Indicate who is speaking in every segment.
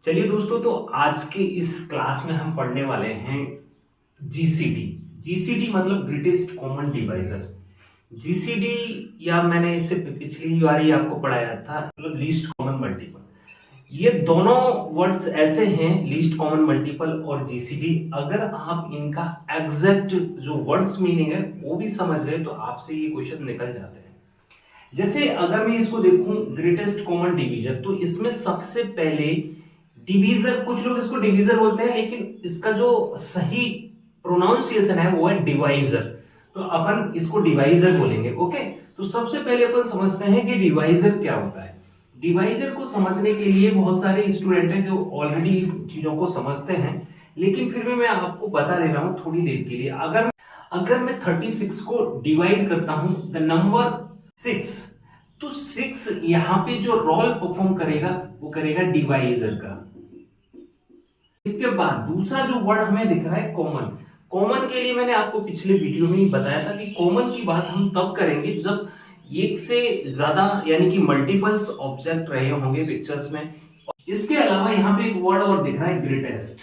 Speaker 1: चलिए दोस्तों, तो आज के इस क्लास में हम पढ़ने वाले हैं जीसीडी। जीसीडी मतलब ग्रेटेस्ट कॉमन डिवाइजर। जीसीडी या मैंने इससे पिछली बार ही आपको पढ़ाया था, मतलब लीस्ट कॉमन मल्टीपल। ये दोनों वर्ड्स ऐसे हैं, लीस्ट कॉमन मल्टीपल और जीसीडी। अगर आप इनका एग्जैक्ट जो वर्ड्स मीनिंग है वो भी समझ गए तो आपसे ये क्वेश्चन निकल जाते हैं। जैसे अगर मैं इसको देखूं ग्रेटेस्ट कॉमन डिवीजर, तो इसमें सबसे पहले डिवीजर, कुछ लोग इसको डिवीजर बोलते हैं लेकिन इसका जो सही प्रोनाउंसिएशन है वो है डिवाइजर, तो अपन इसको डिवाइजर बोलेंगे। ओके, तो सबसे पहले अपन समझते हैं कि डिवाइजर क्या होता है। डिवाइजर को समझने के लिए बहुत सारे स्टूडेंट हैं जो ऑलरेडी चीजों को समझते हैं, लेकिन फिर भी मैं आपको बता दे रहा हूं थोड़ी देर के लिए। अगर मैं 36 को डिवाइड करता हूं द नंबर 6, तो 6 यहां पे जो रोल परफॉर्म करेगा वो करेगा डिवाइजर का। इसके बाद दूसरा जो वर्ड हमें दिख रहा है कॉमन। कॉमन के लिए मैंने आपको पिछले वीडियो में ही बताया था कि कॉमन की बात हम तब करेंगे जब एक से ज्यादा यानी कि मल्टीपल्स ऑब्जेक्ट रहे होंगे पिक्चर्स में। इसके अलावा यहाँ पे एक वर्ड और दिख रहा है ग्रेटेस्ट।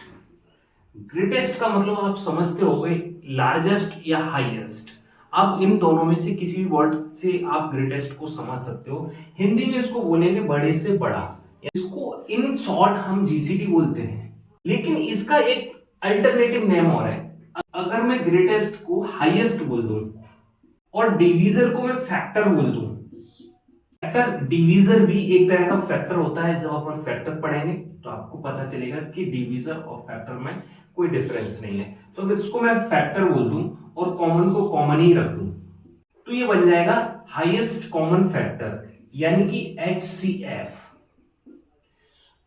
Speaker 1: ग्रेटेस्ट का मतलब आप समझते होंगे लार्जेस्ट या हाईएस्ट। अब इन दोनों में से किसी भी वर्ड से आप ग्रेटेस्ट को समझ सकते हो। हिंदी में इसको बोलेंगे बड़े से बड़ा, इसको इन शॉर्ट हम जीसीडी बोलते हैं। लेकिन इसका एक अल्टरनेटिव नेम और है। अगर मैं ग्रेटेस्ट को हाईएस्ट बोल दूं और डिवीजर को मैं फैक्टर बोल दूं, फैक्टर डिवीजर भी एक तरह का फैक्टर होता है। जब अपन फैक्टर पढ़ेंगे तो आपको पता चलेगा कि डिवीजर और फैक्टर में कोई डिफरेंस नहीं है। तो इसको मैं फैक्टर बोल दूं और कॉमन को कॉमन ही रख दूं, तो ये बन जाएगा हाईएस्ट कॉमन फैक्टर यानी कि HCF।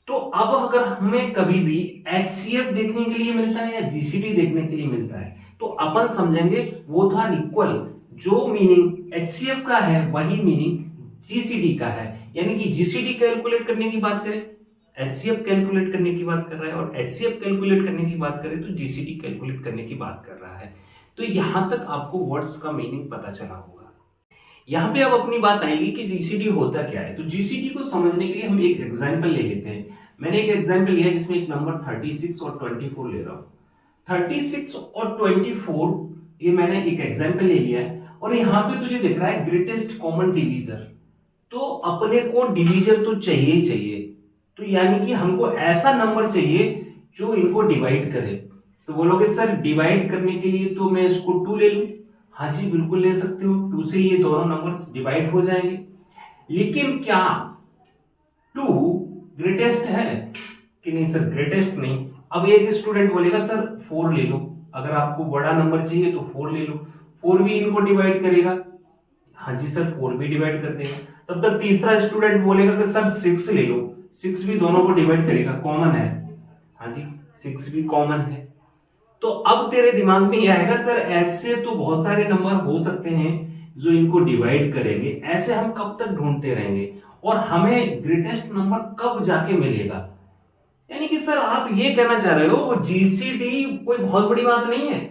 Speaker 1: तो अब अगर हमें कभी भी HCF देखने के लिए मिलता है या जीसीडी देखने के लिए मिलता है तो अपन समझेंगे वो था इक्वल। जो मीनिंग HCF का है वही मीनिंग जीसीडी का है। यानी कि जीसीडी कैलकुलेट करने की बात करें, HCF कैलकुलेट करने की बात कर रहा है, और HCF कैलकुलेट करने की बात करें तो जीसीडी कैलकुलेट करने की बात कर रहा है। तो यहां तक आपको वर्ड्स का मीनिंग पता चला होगा। यहां पे अब अपनी बात आएगी कि जीसीडी होता क्या है। तो जीसीडी को समझने के लिए हम एक एग्जांपल ले लेते हैं। मैंने एक एग्जांपल लिया जिसमें एक नंबर 36 और 24 ले रहा हूं। 36 और 24 ये मैंने एक एग्जांपल ले लिया है, और यहां पे तुझे दिख रहा है ग्रेटेस्ट कॉमन डिवीजर। तो अपने को डिवीजर तो चाहिए ही चाहिए, तो यानी कि हमको ऐसा नंबर चाहिए जो इनको डिवाइड करे। तो बोलोगे सर डिवाइड करने के लिए तो मैं इसको 2 ले लूं। हाँ जी, बिल्कुल ले सकते हो। 2 से ये दोनों नंबर्स डिवाइड हो जाएंगे। लेकिन क्या 2 ग्रेटेस्ट है कि नहीं? सर ग्रेटेस्ट नहीं। अब एक स्टूडेंट बोलेगा सर 4 ले लो। अगर आपको बड़ा नंबर चाहिए तो 4 ले लो, 4 भी इनको डिवाइड करेगा। हाँ जी सर 4 भी डिवाइड कर देगा। तब तक तीसरा स्टूडेंट बोलेगा कि सर 6 ले लो, 6 भी दोनों को डिवाइड करेगा, कॉमन है। हाँ जी 6 भी कॉमन है। तो अब तेरे दिमाग में यह आएगा सर ऐसे तो बहुत सारे नंबर हो सकते हैं जो इनको डिवाइड करेंगे, ऐसे हम कब तक ढूंढते रहेंगे और हमें ग्रेटेस्ट नंबर कब जाके मिलेगा? यानी कि सर आप ये कहना चाह रहे हो जीसीडी कोई बहुत बड़ी बात नहीं है।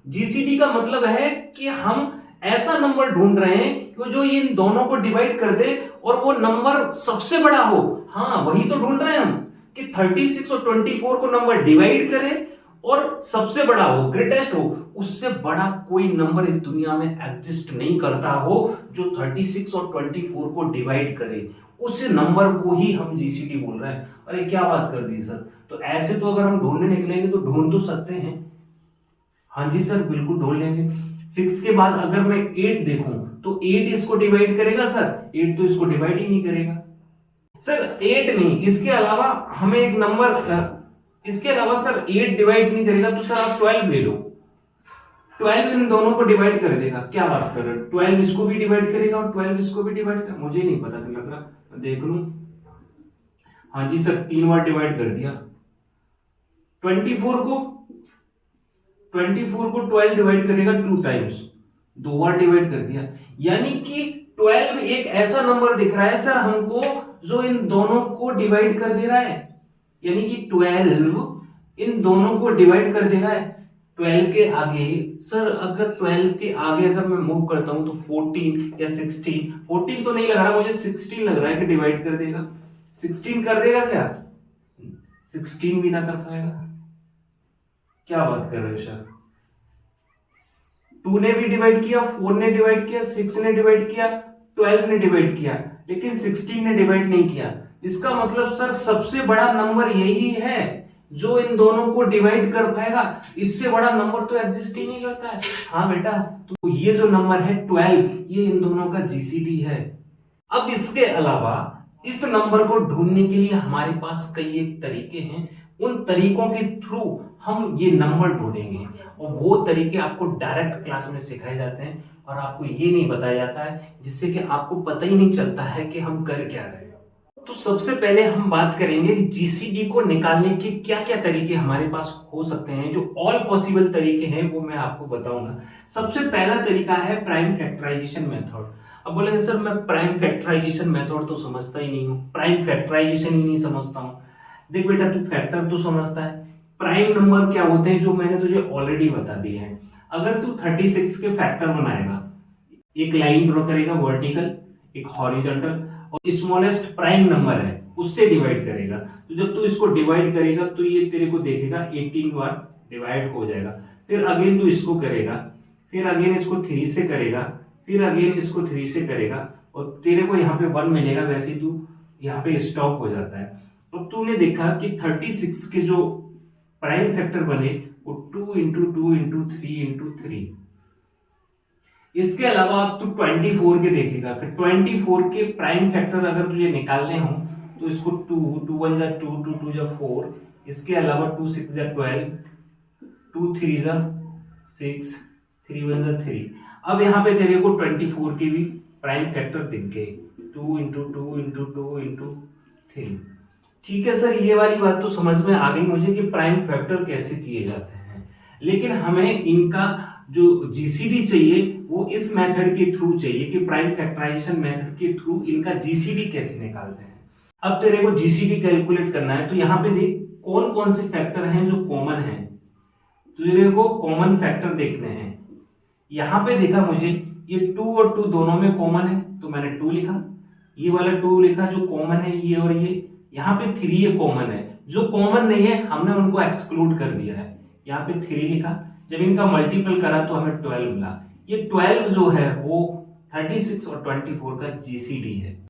Speaker 1: जीसीडी का मतलब है कि हम ऐसा नंबर ढूंढ रहे हैं जो इन दोनों को डिवाइड कर दे और वो नंबर सबसे बड़ा हो। हाँ वही तो ढूंढ रहे हैं हम कि 36 और 24 को नंबर डिवाइड करे और सबसे बड़ा हो, ग्रेटेस्ट हो। उससे बड़ा कोई नंबर इस दुनिया में एग्जिस्ट नहीं करता हो जो 36 और 24 को डिवाइड करे। उस नंबर को ही हम जीसीडी बोल रहे हैं। अरे क्या बात कर दी सर, तो ऐसे तो अगर हम ढूंढने निकलेंगे तो ढूंढ तो सकते हैं। हाँ जी सर बिल्कुल ढूंढ लेंगे। 6 के बाद अगर मैं 8 देखूं तो 8 इसको डिवाइड करेगा? सर 8 तो इसको डिवाइड ही नहीं करेगा। सर 8 नहीं, इसके अलावा हमें एक नंबर, इसके अलावा सर 8 डिवाइड नहीं करेगा तो सर आप 12 ले लो। 12 इन दोनों को डिवाइड कर देगा। क्या बात कर रहे हो, 12 इसको भी डिवाइड करेगा और 12 इसको भी डिवाइड करेगा? मुझे नहीं पता चल रहा, मैं देख लूं। हाँ जी सर 3 बार डिवाइड कर दिया। 24 को 12 डिवाइड करेगा 2 टाइम्स, 2 बार डिवाइड कर दिया। यानी कि 12 एक ऐसा नंबर दिख रहा है सर हमको जो इन दोनों को डिवाइड कर दे रहा है। यानी कि 12 इन दोनों को डिवाइड कर दे रहा है। 12 के आगे सर, अगर 12 के आगे अगर मैं मूव करता हूं तो 14 या 16, 14 तो नहीं लग रहा मुझे, 16 लग रहा है कि डिवाइड कर देगा। 16 कर देगा क्या? 16 भी ना कर पाएगा? क्या बात कर रहे हो सर? 2 ने भी डिवाइड किया, 4 ने डिवाइड किया, 6 ने डिवाइड किया, 12 ने डिवाइड किया, लेकिन 16 ने डिवाइड नहीं किया। इसका मतलब सर सबसे बड़ा नंबर यही है जो इन दोनों को डिवाइड कर पाएगा। इससे बड़ा नंबर तो एग्जिस्ट ही नहीं करता है। हाँ बेटा, तो ये जो नंबर है 12, ये इन दोनों का जीसीडी है। अब इसके अलावा इस नंबर को ढूंढने के लिए हमारे पास कई एक तरीके हैं। उन तरीकों के थ्रू हम ये नंबर ढूंढेंगे, और वो तरीके आपको डायरेक्ट क्लास में सिखाए जाते हैं और आपको ये नहीं बताया जाता है, जिससे कि आपको पता ही नहीं चलता है कि हम कर क्या रहे हैं। तो सबसे पहले हम बात करेंगे जीसीडी को निकालने के क्या क्या तरीके हमारे पास हो सकते हैं। जो ऑल पॉसिबल तरीके हैं वो मैं आपको बताऊंगा। सबसे पहला तरीका है प्राइम फैक्टराइजेशन मेथड। अब बोलेंगे सर मैं प्राइम फैक्टराइजेशन मेथड तो समझता ही नहीं हूँ, प्राइम फैक्टराइजेशन ही नहीं समझता हूँ। देख बेटा, तू फैक्टर तो समझता है, प्राइम नंबर क्या होते हैं जो मैंने तुझे ऑलरेडी बता दिए हैं। अगर तू 36 के फैक्टर बनाएगा, एक लाइन ड्रॉ करेगा वर्टिकल, एक हॉरिजॉन्टल, और स्मॉलेस्ट प्राइम नंबर है उससे डिवाइड करेगा, तो जब तू इसको डिवाइड करेगा तो ये तेरे को देखेगा 18 बार डिवाइड हो जाएगा। फिर अगेन तू इसको करेगा, फिर अगेन इसको 3 से करेगा, फिर अगेन इसको 3 से करेगा, और तेरे को यहाँ पे 1 मिलेगा। वैसे ही तू यहाँ पे स्टॉप हो जाता है। अब तूने देखा कि 36 के जो प्राइम फैक्टर बने वो 2 इंटू 2 इंटू 3 इंटू 3। इसके अलावा अब तू 24 के देखेगा कि 24 के प्राइम फैक्टर अगर तुझे निकालने हो तो इसको 2 2 1 जा 2 2 2 जा 4, इसके अलावा 2 6 जा 12, 2 3 जा 6, 3 1 जा 3। अब यहाँ पे तेरे को 24 के भी प्राइम फैक्टर दिख गए, 2 इंटू 2 इंटू 2 इंटू 3। ठीक है सर, ये वाली बात तो समझ में आ गई मुझे कि प्राइम फैक्टर कैसे किए जाते हैं, लेकिन हमें इनका जो जीसीडी चाहिए वो इस मेथड के थ्रू चाहिए कि प्राइम फैक्टराइजेशन मेथड के थ्रू इनका जीसीडी कैसे निकालते हैं। अब तेरे को जीसीडी कैलकुलेट करना है, तो यहाँ पे देख कौन कौन से फैक्टर हैं जो कॉमन हैं। तो तेरे को कॉमन फैक्टर देखने हैं। यहाँ पे देखा मुझे ये 2 और 2 दोनों में कॉमन है, तो मैंने 2 लिखा। ये वाला 2 लिखा जो कॉमन है, ये और ये। यहाँ पे 3 ये कॉमन है, जो कॉमन नहीं है हमने उनको एक्सक्लूड कर दिया है। यहाँ पे 3 लिखा, जब इनका मल्टीपल करा तो हमें 12 मिला। ये 12 जो है वो 36 और 24 का जीसीडी है।